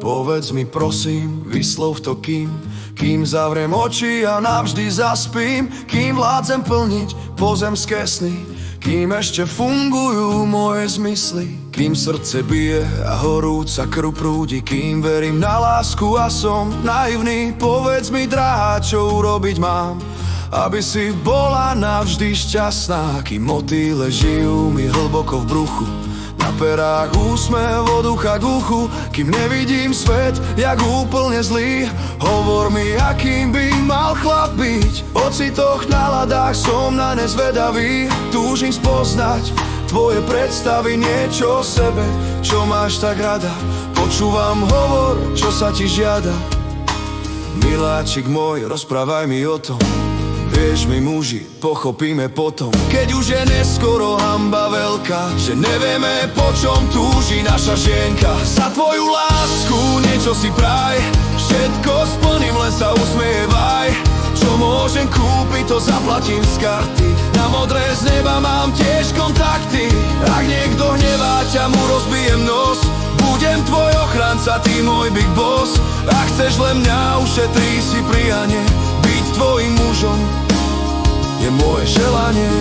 Povedz mi prosím, vyslov to kým zavriem oči a navždy zaspím, kým vládzem plniť pozemské sny, kým ešte fungujú moje zmysly, kým srdce bije a horúca krv prúdi, kým verím na lásku a som naivný. Povedz mi, drahá, čo urobiť mám, aby si bola navždy šťastná, kým motýle žijú mi hlboko v bruchu, na perách úsmev od ucha k uchu, kým nevidím svet jak úplne zlý. Hovor mi, akým by mal chlap byť, o citoch, náladách som na ne zvedavý. Túžim spoznať tvoje predstavy, niečo o sebe, čo máš tak rada. Počúvam hovor, čo sa ti žiada. Miláčik môj, rozprávaj mi o tom, vieš mi muži, pochopíme potom, keď už je neskoro, hanba veľká, že nevieme, po čom túži naša žienka. Za tvoju lásku niečo si praj, všetko splním, len sa usmievaj. Čo môžem kúpiť, to zaplatím z karty, na modré z neba mám tiež kontakty. Ak niekto hnevá ťa, mu rozbijem nos, budem tvoj ochranca, ty môj big boss. Ak chceš len mňa, ušetrí si prianie, byť tvojim mužom je moje želanie.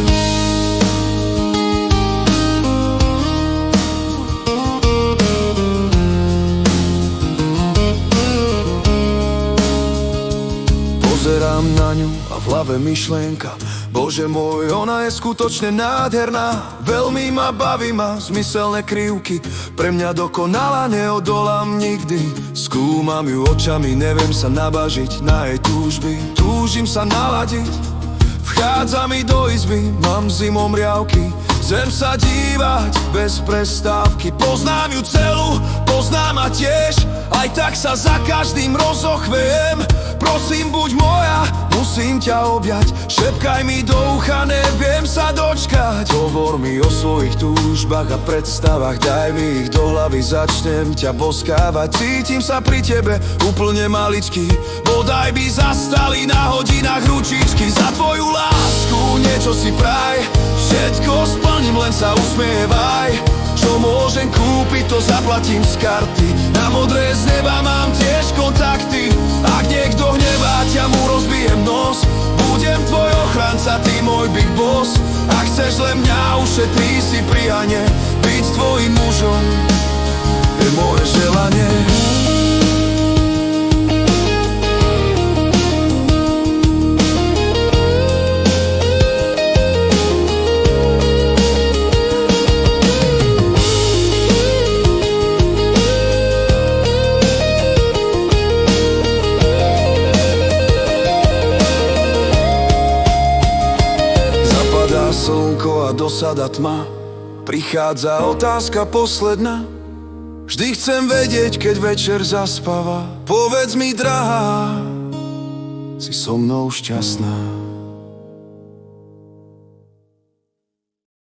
Pozerám na ňu a v hlave myšlienka, Bože môj, ona je skutočne nádherná. Veľmi ma baví, má zmyselné krivky, pre mňa dokonala, neodolám nikdy. Skúmam ju očami, neviem sa nabažiť na jej túžby, túžim sa naladiť. Vchádza mi do izby, mám zimom riavky, zem sa dívať bez prestávky. Poznám ju celú, poznám a tiež, aj tak sa za každým rozochviem. Prosím, buď moja, musím ťa objať, šepkaj mi do ucha, neviem sa dočkať. Hovor mi o svojich túžbách a predstavách, daj mi ich do hlavy, začnem ťa boskávať. Cítim sa pri tebe úplne maličký, bodaj by zastali na hodinách ručičky. Za tvoju lásku niečo si praj, všetko splním, len sa usmievaj. Čo môžem kúpiť, to zaplatím z karty, na modré z neba mám tiež kontakty. Ak niekto hnevá ťa, mu rozbijem nos, budem tvoj ochranca, ty môj big boss. Ak chceš len mňa, ušetrí si prianie, byť tvojim mužom je moje želanie. Slnko a dosada tma, prichádza otázka posledná. Vždy chcem vedieť, keď večer zaspáva, povedz mi, drahá, si so mnou šťastná?